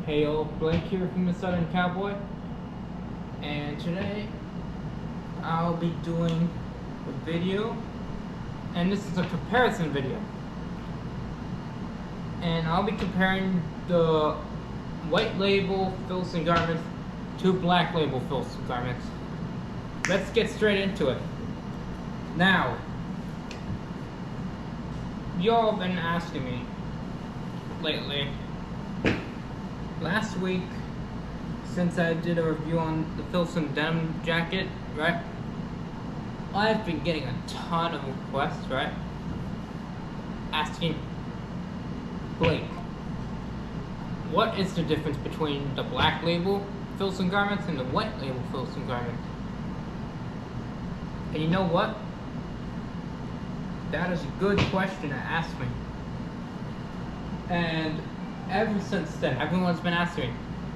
Hey, Blake here from the Southern Cowboy, and today I'll be doing a video, and this is a comparison video, and I'll be comparing the white label Filson garments to black label Filson garments. Let's get straight into it. Now, y'all have been asking me lately. Last week, since I did a review on the Filson denim jacket, right? I've been getting a ton of requests, right? Asking, Blake, what is the difference between the black label Filson garments and the white label Filson garments? And you know what? That is a good question to ask me. And ever since then, everyone's been asking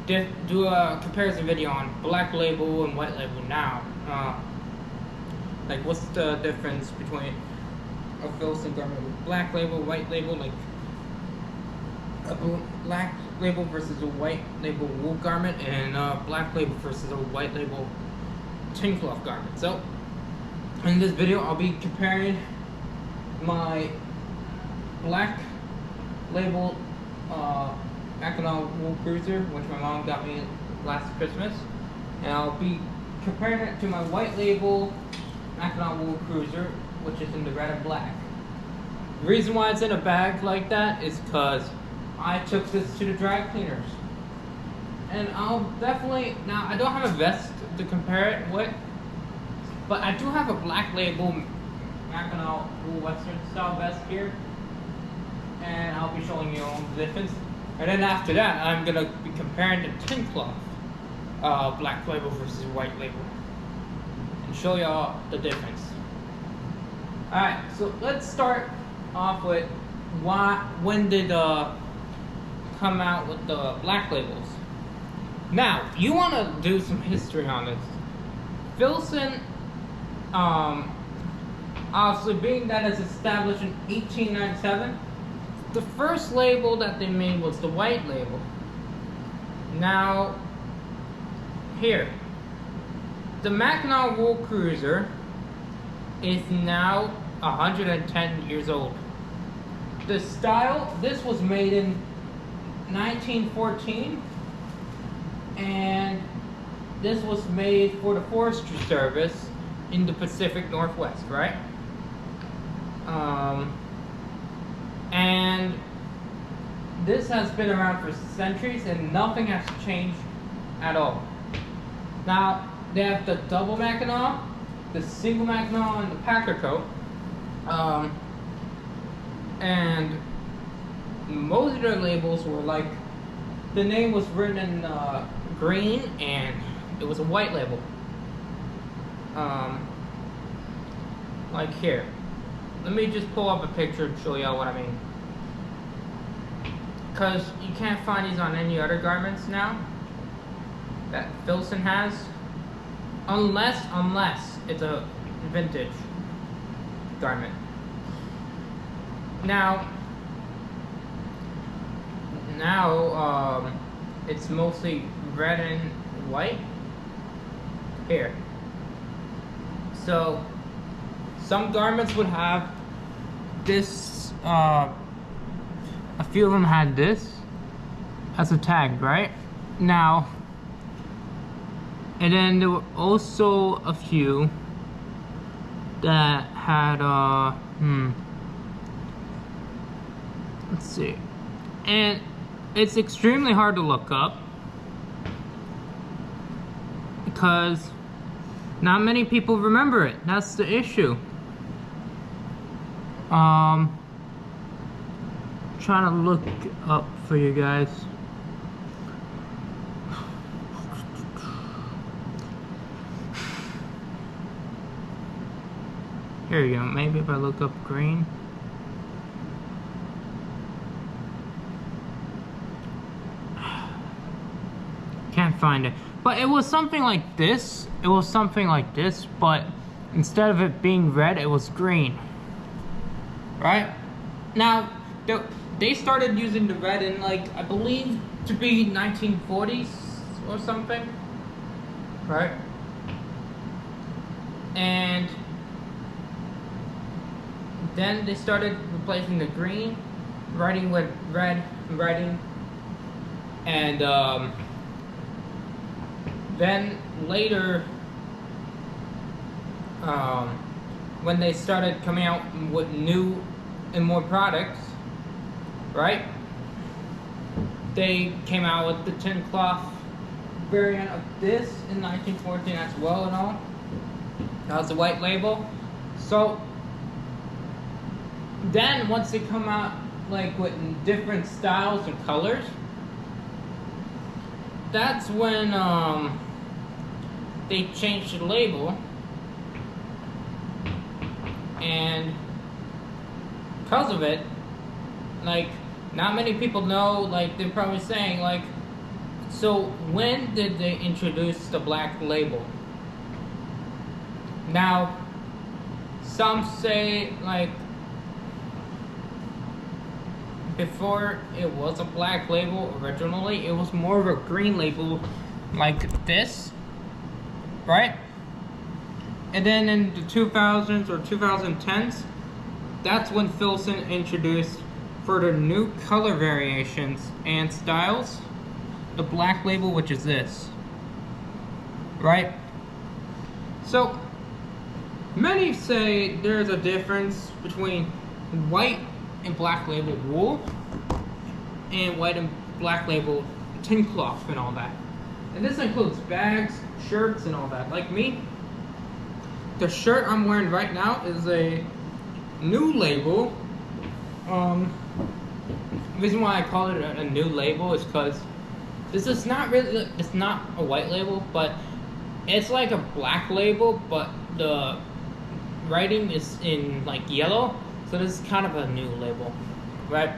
me, do a comparison video on black label and white label now. Like, what's the difference between a Filson garment with black label, white label, like a black label versus a white label wool garment, and a black label versus a white label tin cloth garment. So, in this video, I'll be comparing my black label Mackinac wool cruiser, which my mom got me last Christmas, and I'll be comparing it to my white label Mackinac wool cruiser, which is in the red and black. The reason why it's in a bag like that is because I took this to the dry cleaners, and I'll definitely, now I don't have a vest to compare it with, but I do have a black label Mackinac wool western style vest here, and I'll be showing you all the difference. And then after that, I'm gonna be comparing the tin cloth black label versus white label and show y'all the difference. Alright, so let's start off with when did come out with the black labels. Now, you want to do some history on this. Filson, obviously being that it's established in 1897, the first label that they made was the white label. Now, here, the Mackinac wool cruiser is now 110 years old. The style, this was made in 1914, and this was made for the Forestry Service in the Pacific Northwest, right? And this has been around for centuries and nothing has changed at all. Now, they have the double Mackinac, the single Mackinac, and the Packer coat. And most of their labels were like, the name was written in green and it was a white label. Like here. Let me just pull up a picture and show y'all what I mean. Because you can't find these on any other garments now that Filson has. Unless it's a vintage garment. Now it's mostly red and white here. So some garments would have this, a few of them had this as a tag, right? Now, and then there were also a few that had, let's see. And it's extremely hard to look up because not many people remember it. That's the issue. Trying to look up for you guys. Here you go. Maybe if I look up green. Can't find it. But it was something like this. It was something like this, but instead of it being red, it was green. Right? Now, they started using the red in, like, I believe to be 1940s or something, right? And then they started replacing the green writing with red writing, and then later, when they started coming out with new and more products, right? They came out with the tin cloth variant of this in 1914 as well and all. That was a white label. So then once they come out like with different styles and colors, that's when they changed the label. And because of it, like, not many people know, like, they're probably saying, like, so when did they introduce the black label? Now, some say, like, before it was a black label originally, it was more of a green label like this, right? And then in the 2000s or 2010s, that's when Filson introduced, for the new color variations and styles, the black label, which is this, right? So many say there's a difference between white and black label wool and white and black label tin cloth and all that. And this includes bags, shirts, and all that. Like me, the shirt I'm wearing right now is a new label. The reason why I call it a new label is because this is not really, it's not a white label, but it's like a black label, but the writing is in like yellow, so this is kind of a new label, right?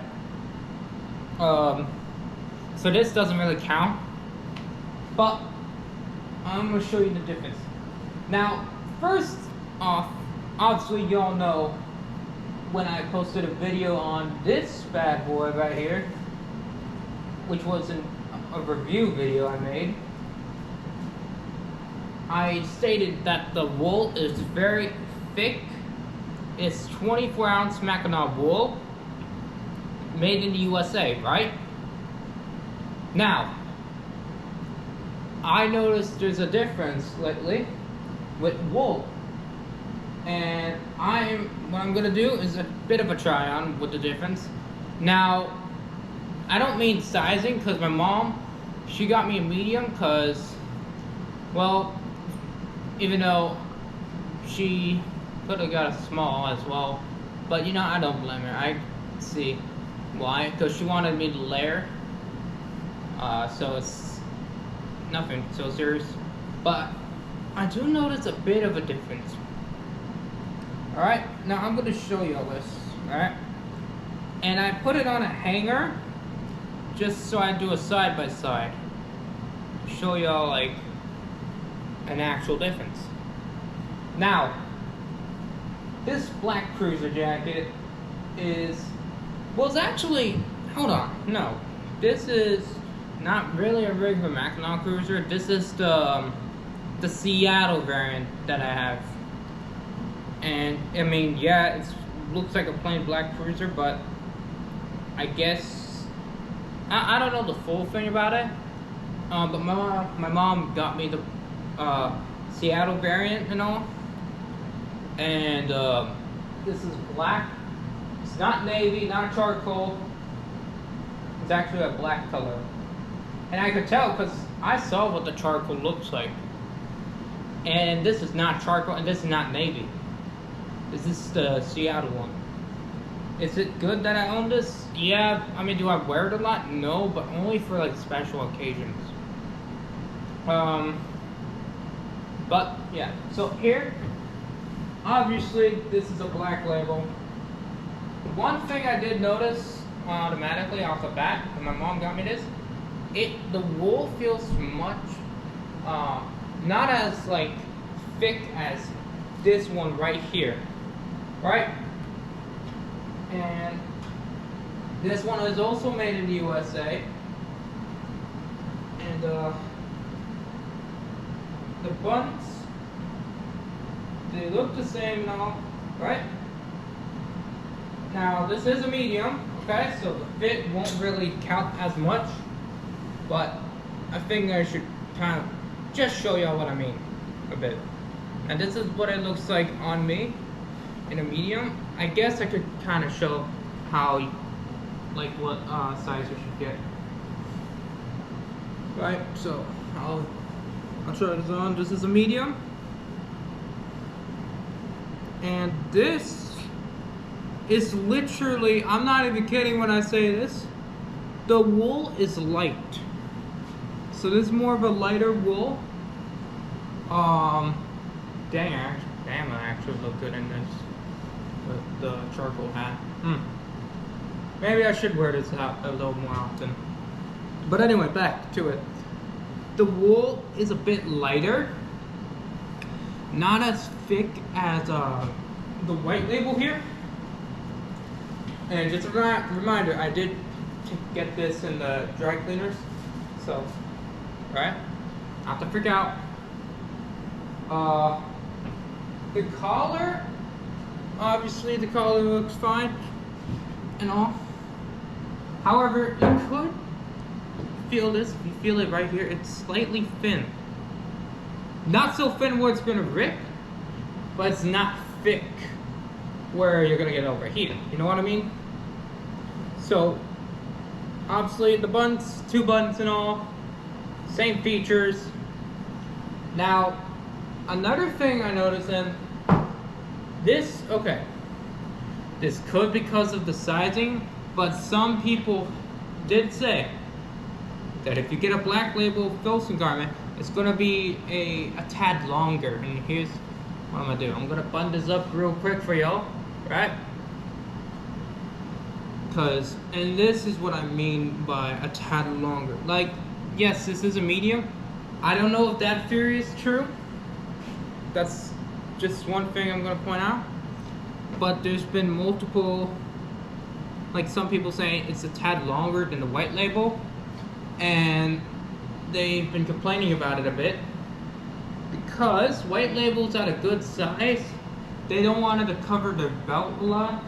So this doesn't really count, but I'm gonna show you the difference. Now, first off, obviously y'all know when I posted a video on this bad boy right here, which was a review video I made, I stated that the wool is very thick. It's 24-ounce Mackinaw wool, made in the USA, right? Now, I noticed there's a difference lately with wool, and what I'm gonna do is a bit of a try on with the difference. Now, I don't mean sizing, because my mom, she got me a medium, because, well, even though she could have got a small as well, but you know, I don't blame her. I see why, because she wanted me to layer, so it's nothing so serious, but I do notice a bit of a difference. Alright, now I'm going to show you all this, alright? And I put it on a hanger, just so I do a side by side, show y'all like an actual difference. Now, this black cruiser jacket is, well, it's actually, hold on, no, this is not really a regular Mackinaw cruiser. This is the Seattle variant that I have. And I mean, yeah, it looks like a plain black cruiser, but I guess I don't know the full thing about it. But my mom got me the Seattle variant and all. And this is black. It's not navy, not charcoal. It's actually a black color. And I could tell because I saw what the charcoal looks like. And this is not charcoal, and this is not navy. This is the Seattle one. Is it good that I own this? Yeah, I mean, do I wear it a lot? No, but only for like special occasions. But yeah, so here, obviously this is a black label. One thing I did notice automatically off the bat when my mom got me this, the wool feels much not as like thick as this one right here, right? And This one is also made in the USA. And the buttons, they look the same now, right? Now this is a medium, okay, so the fit won't really count as much, but I think I should kind of just show y'all what I mean a bit. And this is what it looks like on me in a medium. I guess I could kind of show how, like what size you should get. Right, so I'll try this on. This is a medium, and this is literally, I'm not even kidding when I say this, the wool is light. So this is more of a lighter wool. Damn, I actually look good in this with the charcoal hat. Maybe I should wear this hat a little more often. But anyway, back to it. The wool is a bit lighter, not as thick as the white label here. And just a reminder, I did get this in the dry cleaners, so right, not to freak out. The collar, obviously the collar looks fine and all. However, you could feel this, if you feel it right here, it's slightly thin. Not so thin where it's gonna rip, but it's not thick where you're gonna get overheated. You know what I mean? So, obviously the buttons, 2 buttons and all, same features. Now, another thing I noticed in this, okay, this could be because of the sizing, but some people did say that if you get a black label Filson garment, it's gonna be a tad longer. And here's what I'm gonna do. I'm gonna button this up real quick for y'all, right? And this is what I mean by a tad longer. Like, yes, this is a medium. I don't know if that theory is true. That's just one thing I'm gonna point out. But there's been multiple, like some people saying it's a tad longer than the white label. And they've been complaining about it a bit because white label's at a good size. They don't want it to cover their belt a lot,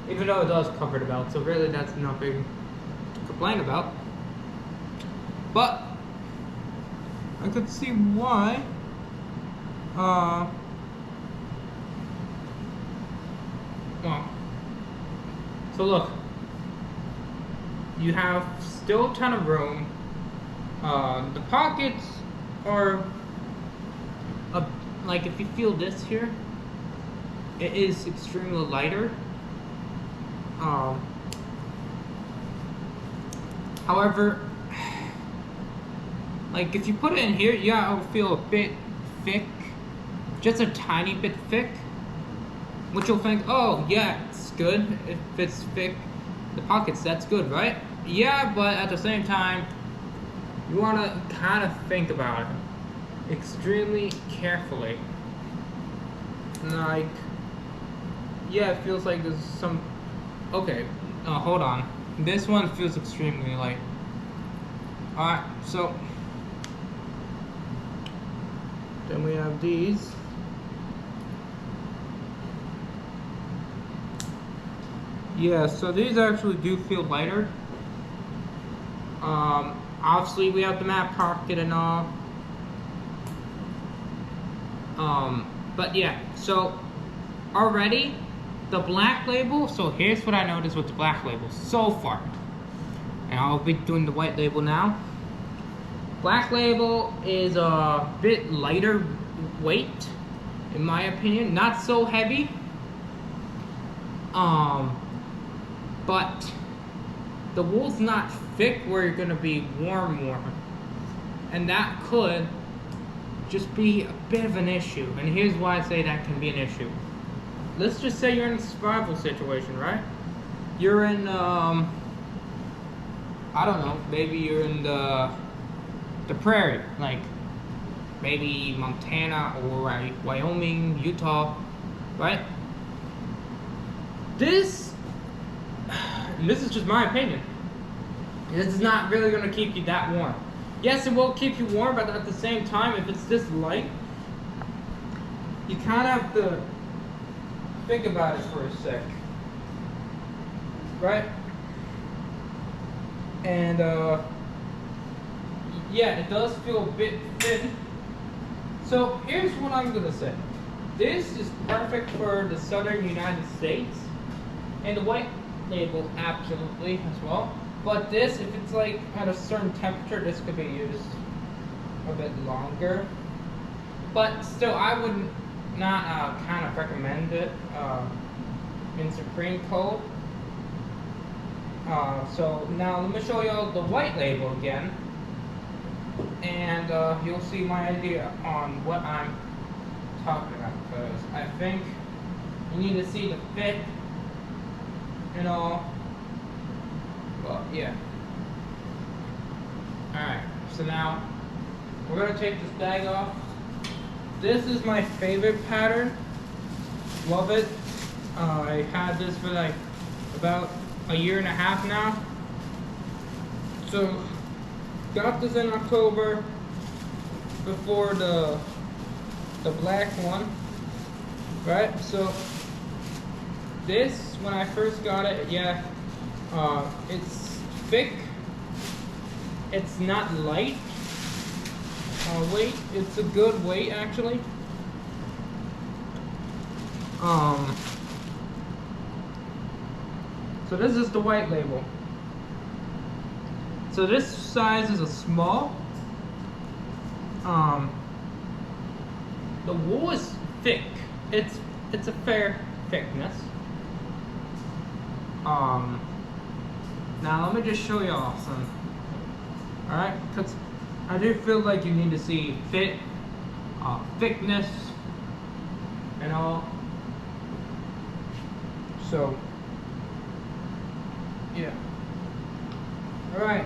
even though it does cover the belt, so really that's nothing to complain about. But I could see why well, so look, you have still a ton of room. The pockets are like, if you feel this here, it is extremely lighter. However, like if you put it in here, yeah, it'll feel a bit thick, just a tiny bit thick, which you'll think, oh yeah, it's good if it's thick. The pockets, that's good, right? Yeah, but at the same time, you want to kind of think about it extremely carefully. Like, yeah, it feels like there's some, okay, hold on. This one feels extremely light. Alright, so then we have these. Yeah, so these actually do feel lighter. Obviously we have the map pocket and all. But yeah, so already the black label, so here's what I noticed with the black label so far. And I'll be doing the white label now. Black label is a bit lighter weight, in my opinion. Not so heavy. But the wool's not thick where you're gonna be warm. And that could just be a bit of an issue. And here's why I say that can be an issue. Let's just say you're in a survival situation, right? You're in, I don't know, maybe you're in the prairie, like maybe Montana or Wyoming, Utah, right? This and this is just my opinion, this is not really going to keep you that warm. Yes, it will keep you warm, but at the same time, if it's this light, you kind of have to think about it for a sec, right? And yeah, it does feel a bit thin. So here's what I'm gonna say. This is perfect for the southern United States, and the white label absolutely as well. But this, if it's like at a certain temperature, this could be used a bit longer. But still, I would not kind of recommend it in supreme cold. So now let me show you all the white label again, and you'll see my idea on what I'm talking about, because I think you need to see the fit and all. Well, yeah. Alright, so now we're going to take this bag off. This is my favorite pattern. Love it. I had this for like about a year and a half now. So got this in October before the black one, right? So this, when I first got it, yeah, it's thick, it's not light weight, it's a good weight actually. So this is the white label. So this size is a small. The wool is thick. It's a fair thickness. Now let me just show y'all some. Alright, because I do feel like you need to see fit, thickness, and all. So yeah. Alright.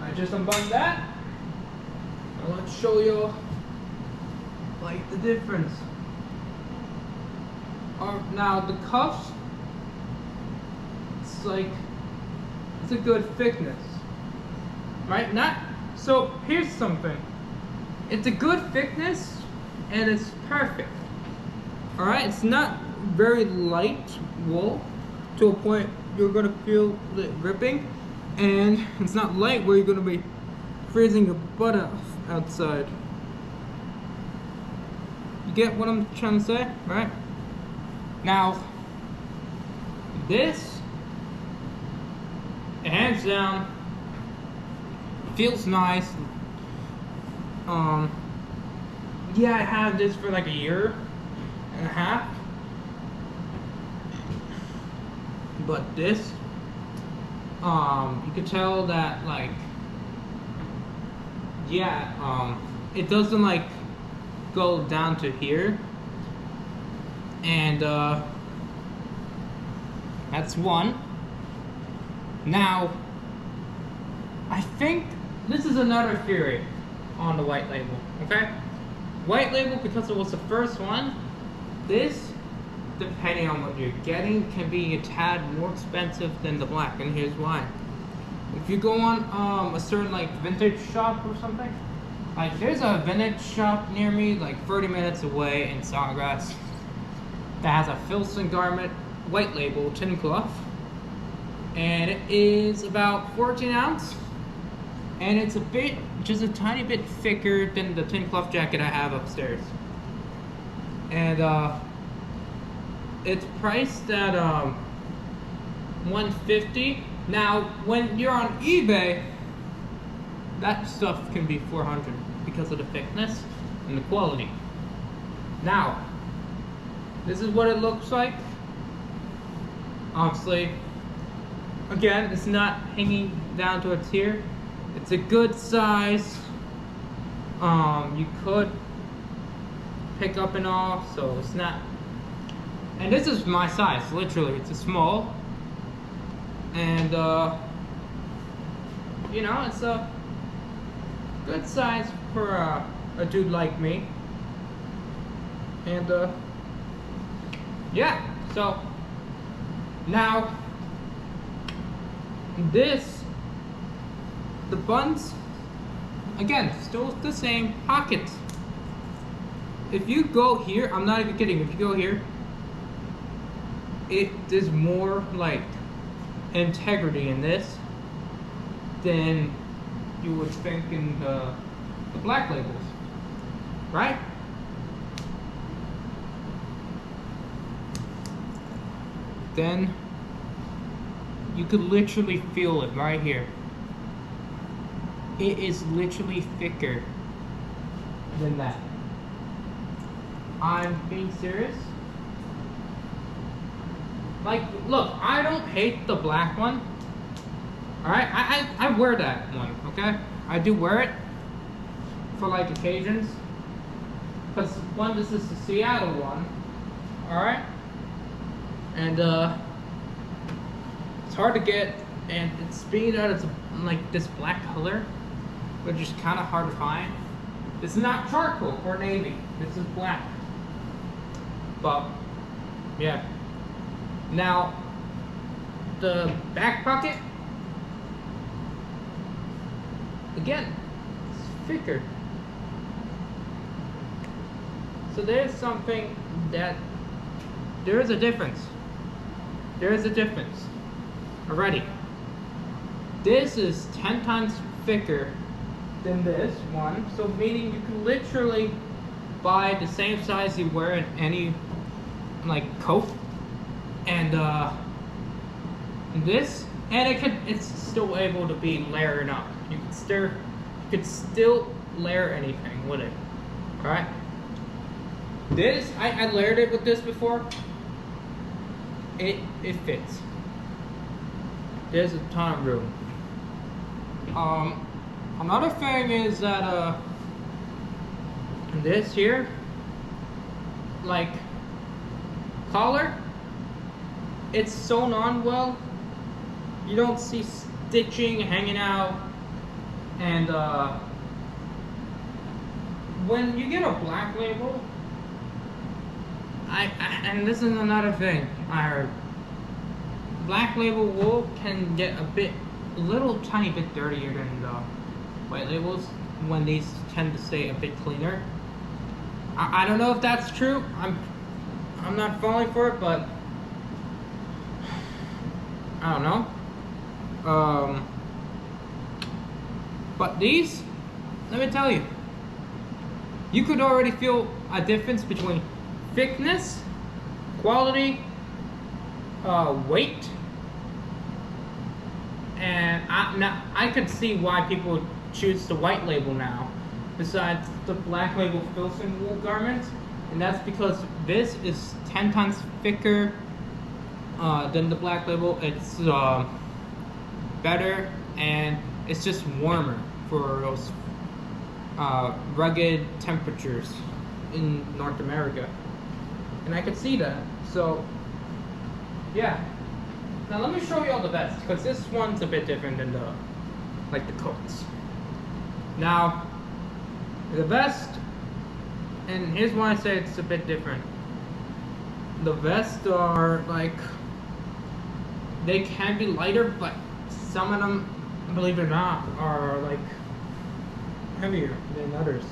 I just unbuttoned that. Now let's show you like the difference. Now the cuffs, it's like, it's a good thickness, right? Not so. Here's something. It's a good thickness and it's perfect. All right, it's not very light wool to a point you're gonna feel it ripping, and it's not light where you're gonna be freezing your butt off outside. You get what I'm trying to say, right? Now, this, hands down, feels nice. Yeah, I had this for like a year and a half. But this, you could tell that, like, yeah, it doesn't like go down to here, and that's one. Now, I think this is another theory on the white label, okay? White label, because it was the first one, this, depending on what you're getting, can be a tad more expensive than the black, and here's why. If you go on a certain like vintage shop or something, like there's a vintage shop near me, like 30 minutes away in Sawgrass, that has a Filson garment, white label, tin cloth, and it is about 14 ounce, and it's a bit, just a tiny bit thicker than the tin cloth jacket I have upstairs, and it's priced at $150. Now, when you're on eBay, that stuff can be $400 because of the thickness and the quality. Now, this is what it looks like. Obviously, again, it's not hanging down to its here. It's a good size. You could pick up and all, so it's not. And this is my size, literally. It's a small. And, you know, it's a good size for a dude like me. And, yeah. So, now, This, the buttons, again, still the same pockets. If you go here, I'm not even kidding, if you go here, there's more like integrity in this than you would think in the black labels, right? Then you could literally feel it right here. It is literally thicker than that. I'm being serious. Like, look, I don't hate the black one. Alright, I wear that one, okay? I do wear it for like occasions. Because one, this is the Seattle one. Alright? And it's hard to get, and it's being that it's like this black color, which is kind of hard to find. This is not charcoal or navy. This is black. But yeah. Now the back pocket, again, it's thicker. So there's something that there is a difference. There is a difference already. This is 10 times thicker than this one, so meaning you can literally buy the same size you wear in any like coat, and this, and it's still able to be layered up. You could still layer anything with it. All right. This I layered it with this before. It fits. There's a ton of room. Another thing is that this here, like collar, it's sewn on well. You don't see stitching hanging out, and when you get a black label, and this is another thing I heard. Black label wool can get a little tiny bit dirtier than the white labels when these tend to stay a bit cleaner. I don't know if that's true. I'm not falling for it, but I don't know. But these, let me tell you, you could already feel a difference between thickness, quality, weight, and I could see why people choose the white label now, besides the black label Filson wool garments, and that's because this is 10 times thicker than the black label. It's better, and it's just warmer for those rugged temperatures in North America, and I could see that. So yeah. Now let me show you all the vests, because this one's a bit different than the coats. Now the vest, and here's why I say it's a bit different. The vests are like, they can be lighter, but some of them, believe it or not, are like heavier than others.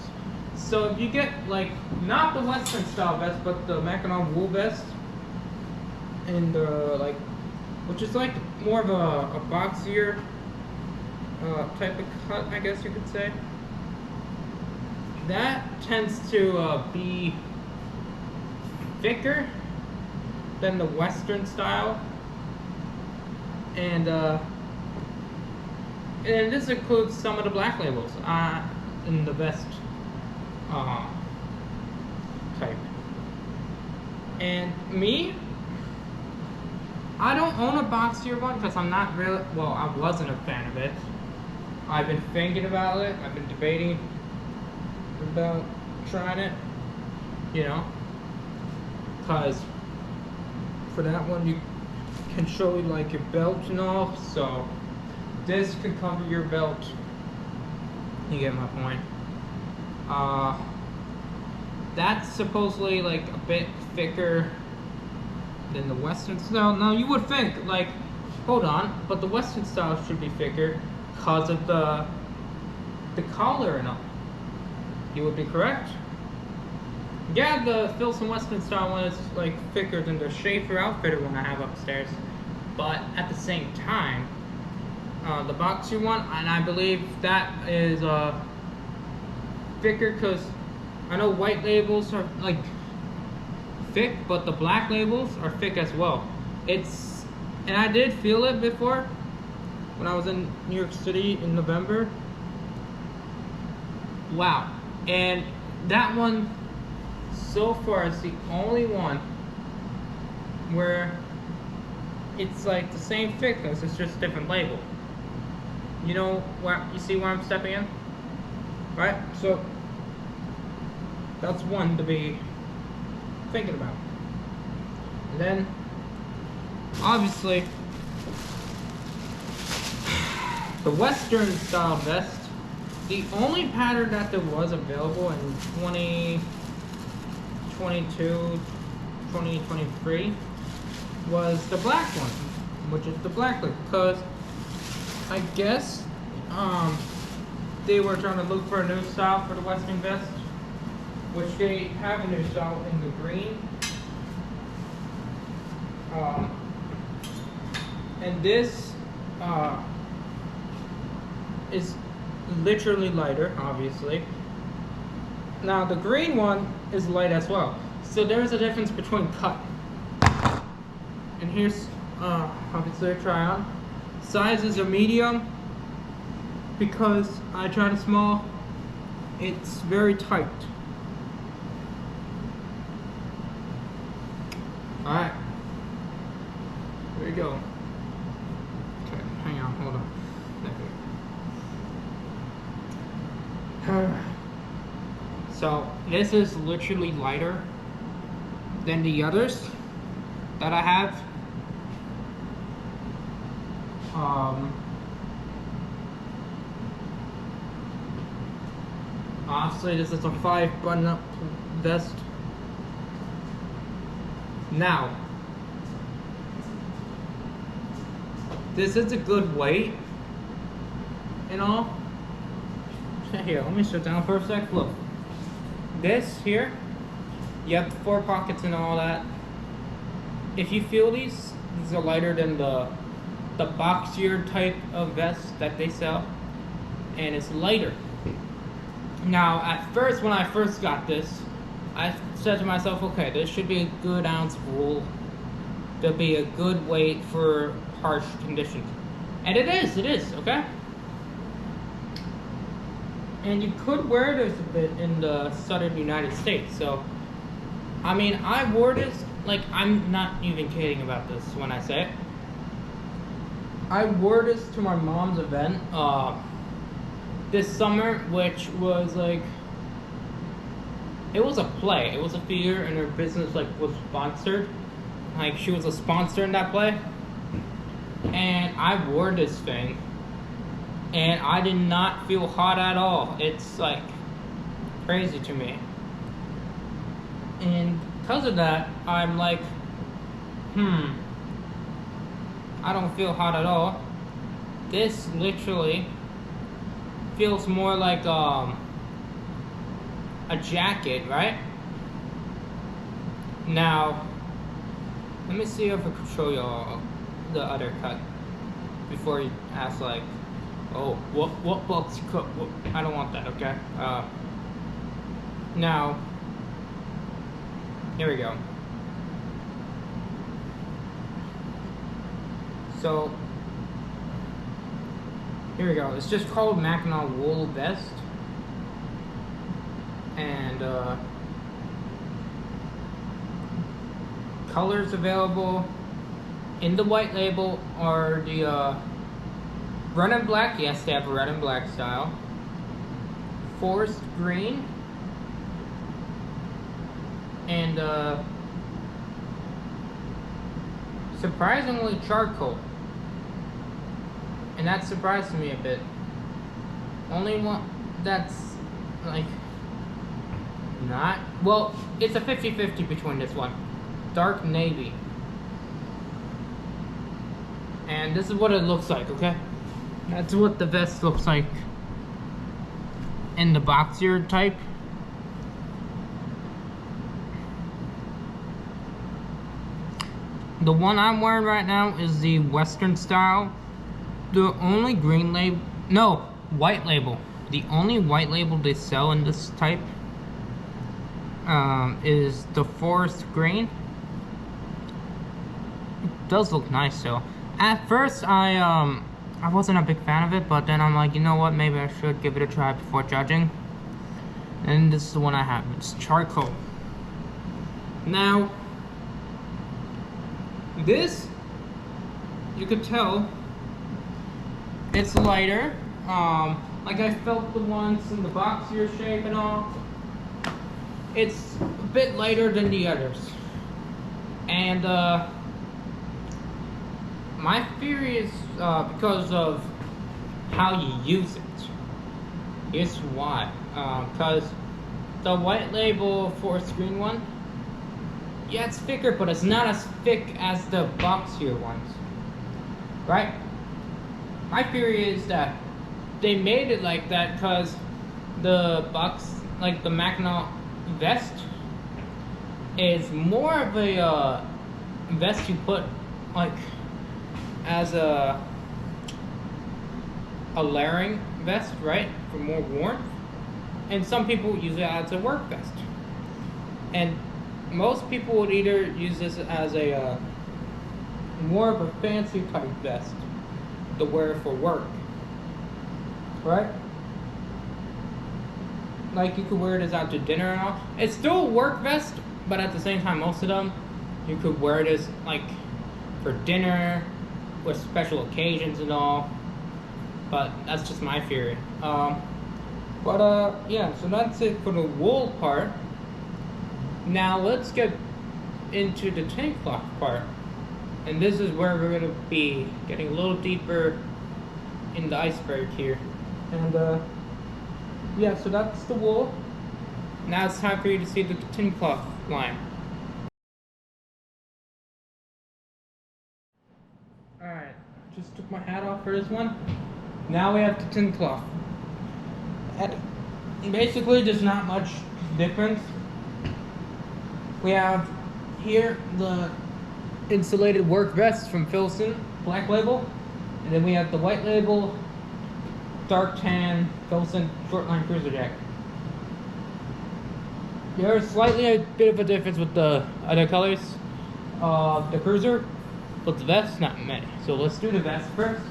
So if you get like, not the Western style vest, but the Mackinac wool vest, and like, which is like more of a boxier type of cut, I guess you could say. That tends to be thicker than the Western style, and this includes some of the black labels in the vest type. And me, I don't own a boxier one because I'm not really, well, I wasn't a fan of it. I've been thinking about it. I've been debating about trying it, you know, because for that one you can show like your belt and all, so this can cover your belt. You get my point. That's supposedly like a bit thicker than the Western style. Now you would think like, hold on, but the Western style should be thicker because of the collar and all. You would be correct. Yeah, the Filson Western style one is like thicker than the Schaefer Outfitter one I have upstairs, but at the same time, the boxer one, and I believe that is thicker because I know white labels are like thick, but the black labels are thick as well. And I did feel it before when I was in New York City in November. Wow. And that one so far is the only one where it's like the same thickness, it's just a different label. You know where you see where I'm stepping in? Right? So that's one to be thinking about. And then obviously the Western style vest, the only pattern that there was available in 2022, 2023 was the black one, which is the black look, because I guess they were trying to look for a new style for the Western vest, which they have a new style in the green. And this is literally lighter, obviously. Now the green one is light as well. So there's a difference between cut. And here's obviously a try on. Sizes are medium because I tried a small. It's very tight. Alright. Here we go. Okay, hang on, hold on. So this is literally lighter than the others that I have. Obviously this is a 5 button-up vest. Now, this is a good weight and all. Here, let me sit down for a sec. Look, this here, you have 4 pockets and all that. If you feel these are lighter than the boxier type of vest that they sell, and it's lighter. Now, at first, when I first got this, I said to myself, okay, this should be a good ounce of wool. There'll be a good weight for harsh conditions. And it is, okay? And you could wear this a bit in the southern United States. So, I mean, I wore this, like, I'm not even kidding about this when I say it. I wore this to my mom's event this summer, which was like, it was a play. It was a theater, and her business like was sponsored. Like, she was a sponsor in that play. And I wore this thing, and I did not feel hot at all. It's like crazy to me. And because of that, I'm like, I don't feel hot at all. This literally feels more like a jacket, right? Now, let me see if I can show y'all the other cut before you ask, like, oh, what box cut? I don't want that, okay? Now, here we go. So, here we go. It's just called Mackinac wool vest, and colors available in the white label are the red and black. Yes, they have a red and black style. Forest green. And surprisingly charcoal. And that surprised me a bit. Only one that's like not, well, it's a 50-50 between this one. Dark navy And this is what it looks like, okay? That's what the vest looks like in the boxier type. The one I'm wearing right now is the Western style. The only green label, no, white label. The only white label they sell in this type is the forest green. It does look nice though. At first, I wasn't a big fan of it, but then I'm like, you know what? Maybe I should give it a try before judging. And this is the one I have. It's charcoal. Now, this, you could tell, it's lighter. Like I felt the ones in the boxier shape and all. It's a bit lighter than the others. And my theory is because of how you use it. Here's why. Because the white label forest green one, yeah, it's thicker, but it's not as thick as the boxier ones, right? My theory is that they made it like that because the like the Mackinac vest is more of a vest you put like as a layering vest, right, for more warmth. And some people use it as a work vest. And most people would either use this as a more of a fancy type vest to wear for work, right? Like you could wear this out to dinner and all. It's still a work vest, but at the same time, most of them you could wear this like for dinner with special occasions and all. But that's just my theory. Yeah, so that's it for the wool part. Now let's get into the tank cloth part. And this is where we're gonna be getting a little deeper in the iceberg here. And yeah, so that's the wool. Now it's time for you to see the tin cloth line. Alright, just took my hat off for this one. Now we have the tin cloth. And basically there's not much difference. We have here the insulated work vest from Filson, black label. And then we have the white label, dark tan, Filson short line cruiser jacket. There's slightly a bit of a difference with the other colors of the cruiser, but the vest, not many. So let's do the vest first.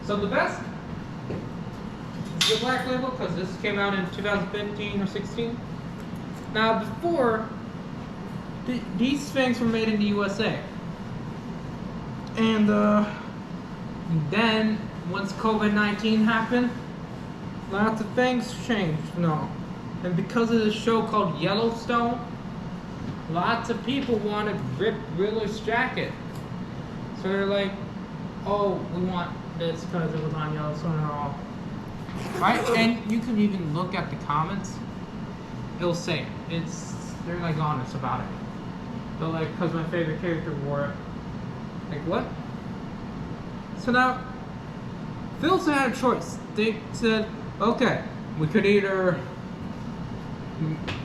So the vest is the black label because this came out in 2015 or 16. Now before, these things were made in the USA. And then once COVID-19 happened, lots of things changed, And because of this show called Yellowstone, lots of people wanted Rip Wheeler's jacket. So they're like, oh, we want this because it was on Yellowstone and all. Right? And you can even look at the comments. It'll say it. They're like honest about it. They're like, because my favorite character wore it. Like, what? So now, Filson had a choice. They said, okay, we could either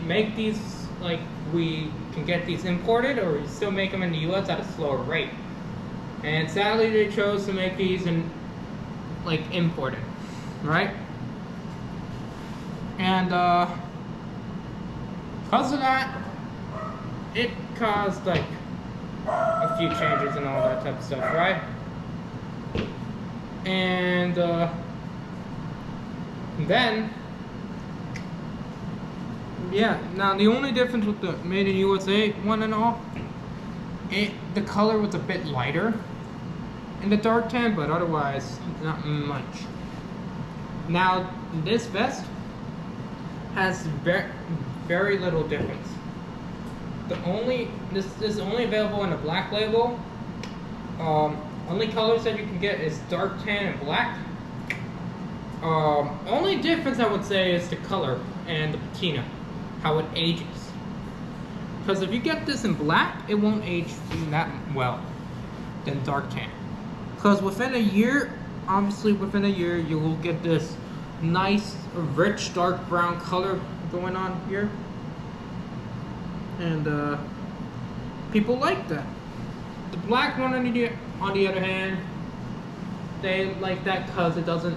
make these, like, we can get these imported, or we still make them in the US at a slower rate. And sadly, they chose to make these in, like, imported, right? And, because of that, it caused, like, a few changes and all that type of stuff, right? And then, yeah, now the only difference with the Made in USA one and all, the color was a bit lighter in the dark tan, but otherwise not much. Now this vest has very little difference. This is only available in the black label. Only colors that you can get is dark tan and black. Only difference I would say is the color and the patina, how it ages. Because if you get this in black, it won't age that well than dark tan. Because within a year, obviously within a year, you will get this nice, rich, dark brown color going on here. And people like that. The black one on the other hand, they like that because it doesn't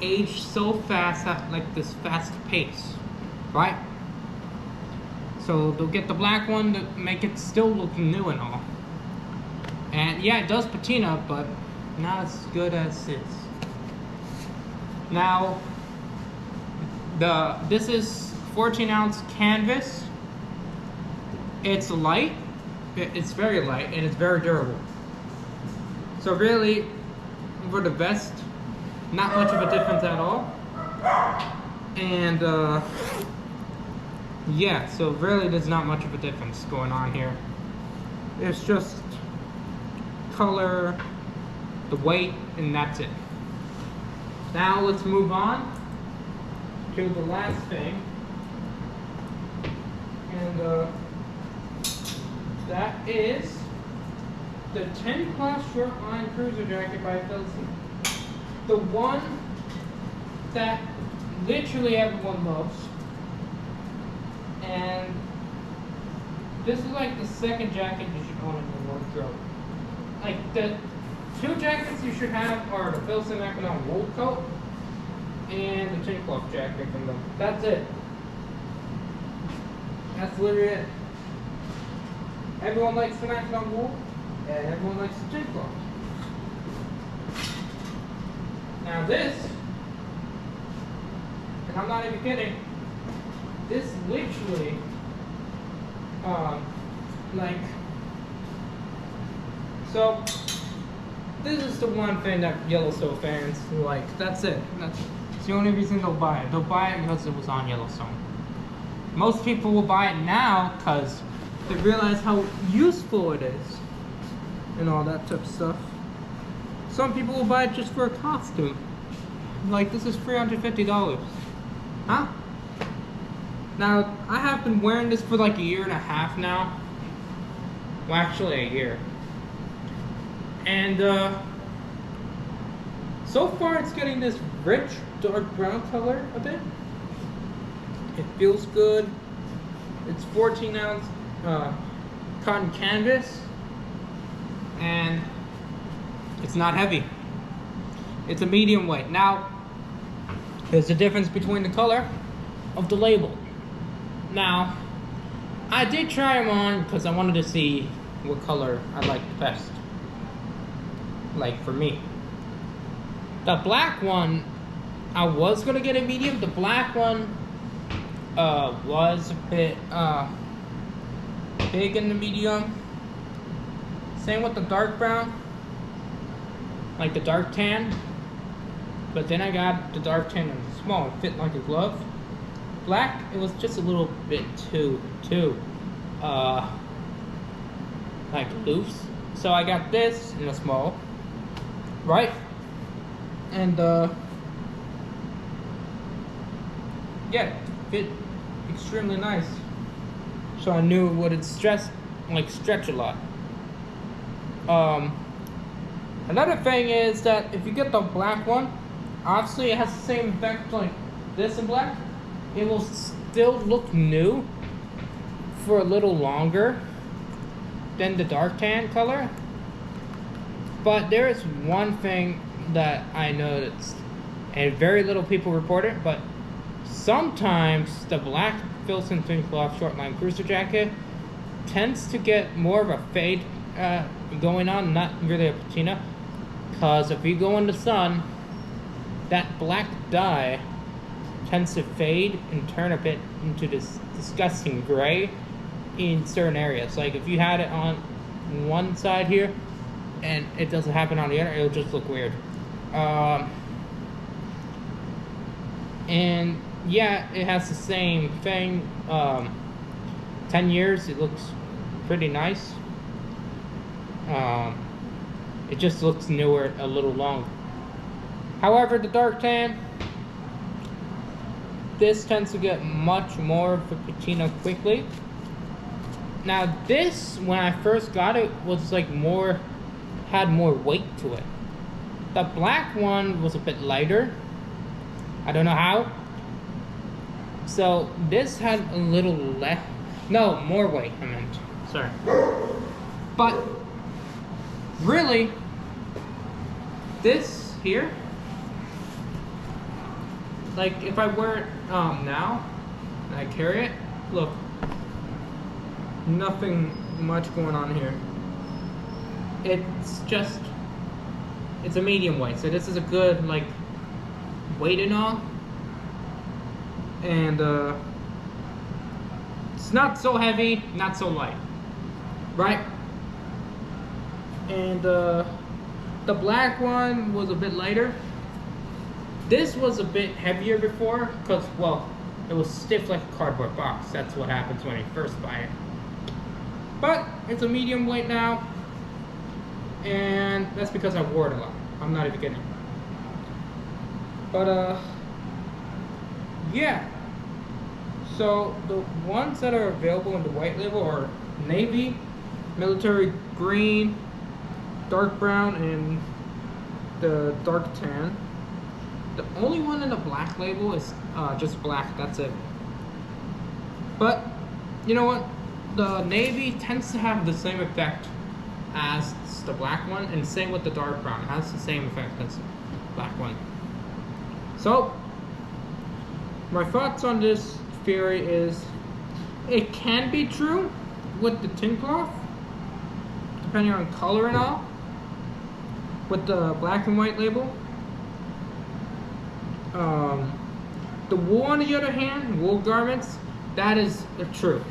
age so fast at like this fast pace, right? So they'll get the black one to make it still look new and all. And yeah, it does patina, but not as good as it's. Now, this is 14-ounce canvas. It's light. It's very light and it's very durable. So really, for the vest, not much of a difference at all. And yeah, so really there's not much of a difference going on here. It's just color, the weight, and that's it. Now let's move on to the last thing. And that is the 10 Class Short Line Cruiser Jacket by Filson. The one that literally everyone loves. And this is like the second jacket you should own in your wardrobe. Like the two jackets you should have are the Filson Economic wool coat and the tin cloth jacket from them. That's it. That's literally it. Everyone likes the Economic wool and everyone likes the tin cloth. Now this, and I'm not even kidding, this literally, like, so this is the one thing that Yellowstone fans like. That's it. That's the only reason they'll buy it. They'll buy it because it was on Yellowstone. Most people will buy it now because they realize how useful it is and all that type of stuff. Some people will buy it just for a costume. Like, this is $350. Huh? Now, I have been wearing this for like a year and a half now. Well, actually a year. And so far it's getting this rich dark brown color a bit. It feels good. It's 14-ounce cotton canvas. And it's not heavy. It's a medium weight. Now, there's a difference between the color of the label. Now, I did try them on because I wanted to see what color I liked the best. Like for me. The black one, I was gonna get a medium. The black one was a bit big in the medium. Same with the dark brown. Like the dark tan. But then I got the dark tan in the small. It fit like a glove. Black, it was just a little bit too like loose. So I got this in a small, right? And yeah, fit extremely nice. So I knew it would stretch a lot. Another thing is that if you get the black one, obviously it has the same effect like this in black. It will still look new for a little longer than the dark tan color. But there is one thing that I noticed, and very little people report it, but sometimes the black Filson thin cloth short line cruiser jacket tends to get more of a fade going on, not really a patina, because if you go in the sun, that black dye tends to fade and turn a bit into this disgusting gray in certain areas. Like if you had it on one side here and it doesn't happen on the other, it'll just look weird. And yeah, it has the same thing. 10 years, it looks pretty nice. It just looks newer a little longer. However, the dark tan, this tends to get much more of a patina quickly. Now this, when I first got it, was like had more weight to it. The black one was a bit lighter. I don't know how. So this had a little less, no, more weight, I meant, sorry. But really, this here, like if I wear it now, and I carry it, look, nothing much going on here. It's just, it's a medium weight, so this is a good like weight and all. And it's not so heavy, not so light, right? And the black one was a bit lighter. This was a bit heavier before, because, well, it was stiff like a cardboard box. That's what happens when you first buy it. But it's a medium weight now, and that's because I wore it a lot. I'm not even kidding. But yeah. So the ones that are available in the white label are navy, military green, dark brown, and the dark tan. The only one in the black label is just black, that's it. But you know what? The navy tends to have the same effect as the black one, and same with the dark brown. It has the same effect as the black one. So my thoughts on this theory is it can be true with the tin cloth, depending on color and all, with the black and white label. The wool, on the other hand, wool garments, that is true.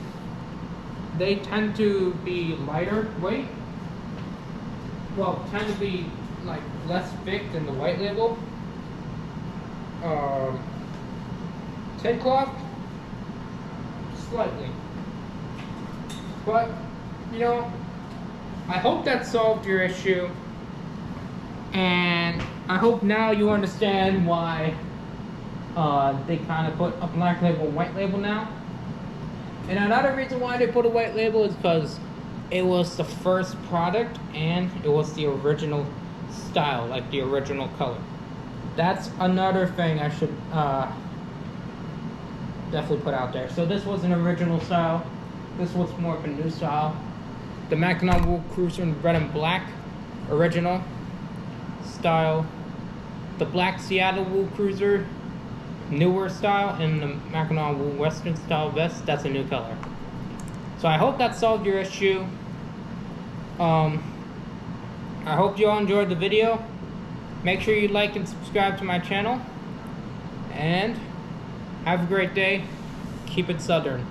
They tend to be lighter weight. Well, tend to be like less thick than the white label. Tin cloth, slightly. But, you know, I hope that solved your issue. And I hope now you understand why they kind of put a black label and white label now. And another reason why they put a white label is because it was the first product and it was the original style, like the original color. That's another thing I should definitely put out there. So this was an original style. This was more of a new style. The Mackinac Wool Cruiser in red and black, original style. The black Seattle Wool Cruiser, newer style, and the Mackinac Wool Western style vest, that's a new color. So I hope that solved your issue. I hope you all enjoyed the video. Make sure you like and subscribe to my channel. And have a great day. Keep it Southern.